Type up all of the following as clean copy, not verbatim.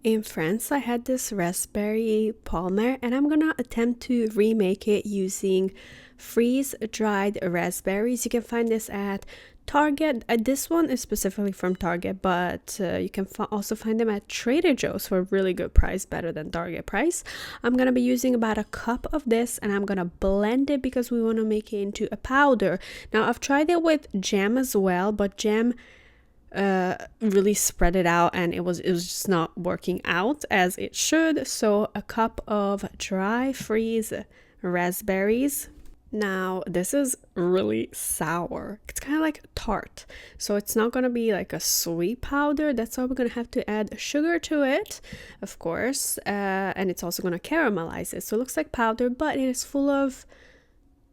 In France, I had this raspberry palmer, and I'm gonna attempt to remake it using freeze-dried raspberries. You can find this at Target. This one is specifically from Target, but you can also find them at Trader Joe's for a really good price, better than Target price. I'm gonna be using about a cup of this, and I'm gonna blend it because we want to make it into a powder. Now, I've tried it with jam as well, but jam really spread it out, and it was just not working out as it should. So a cup of dry freeze raspberries. Now this is really sour. It's kind of like tart, so it's not gonna be like a sweet powder. That's why we're gonna have to add sugar to it, of course, and it's also gonna caramelize it, so it looks like powder, but it is full of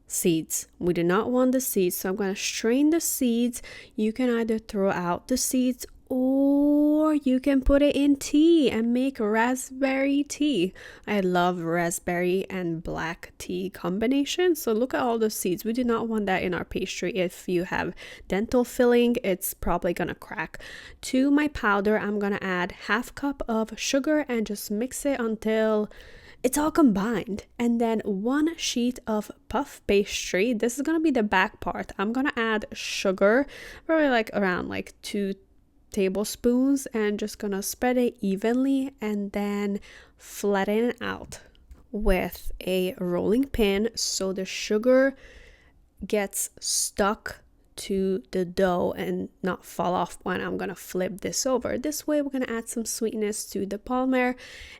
seeds. We do not want the seeds, so I'm going to strain the seeds. You can either throw out the seeds or you can put it in tea and make raspberry tea. I love raspberry and black tea combination. So look at all the seeds. We do not want that in our pastry. If you have dental filling, it's probably gonna crack. To my powder, I'm gonna add half cup of sugar and just mix it until it's all combined. And then 1 sheet of puff pastry. This is gonna be the back part. I'm gonna add sugar, probably like around like 2 tablespoons, and just gonna spread it evenly and then flatten it out with a rolling pin so the sugar gets stuck to the dough and not fall off when I'm gonna flip this over. This way we're gonna add some sweetness to the palmer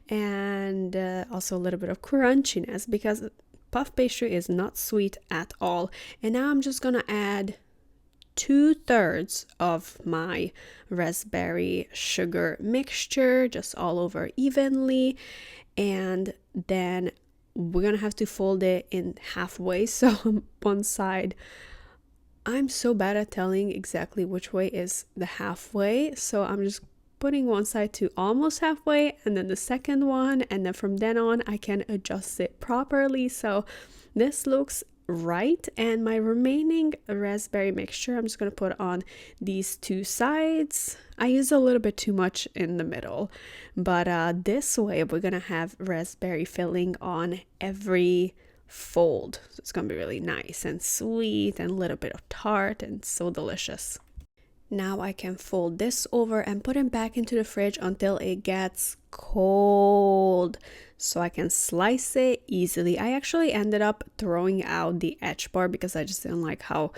and also a little bit of crunchiness because puff pastry is not sweet at all. And now I'm just gonna add 2/3 of my raspberry sugar mixture just all over evenly, and then we're gonna have to fold it in halfway. So one side, I'm so bad at telling exactly which way is the halfway, so I'm just putting one side to almost halfway and then the second one, and then from then on I can adjust it properly. So this looks right, and my remaining raspberry mixture I'm just going to put on these 2 sides. I use a little bit too much in the middle, but this way we're going to have raspberry filling on every fold. So it's gonna be really nice and sweet and a little bit of tart and so delicious. Now I can fold this over and put it back into the fridge until it gets cold so I can slice it easily. I actually ended up throwing out the edge bar because I just didn't like how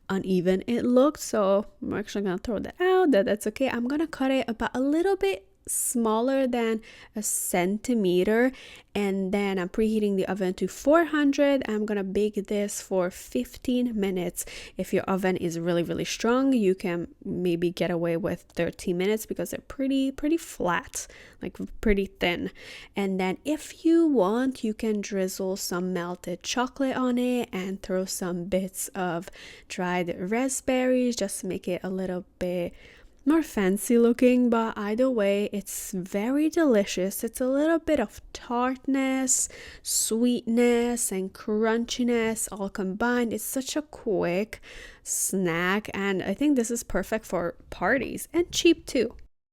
uneven it looked, so I'm actually gonna throw that out. That's okay. I'm gonna cut it about a little bit smaller than a centimeter, and then I'm preheating the oven to 400. I'm gonna bake this for 15 minutes. If your oven is really strong, you can maybe get away with 13 minutes because they're pretty flat, like pretty thin. And then if you want, you can drizzle some melted chocolate on it and throw some bits of dried raspberries just to make it a little bit more fancy looking, but either way it's very delicious. It's a little bit of tartness, sweetness, and crunchiness all combined. It's such a quick snack, and I think this is perfect for parties and cheap too.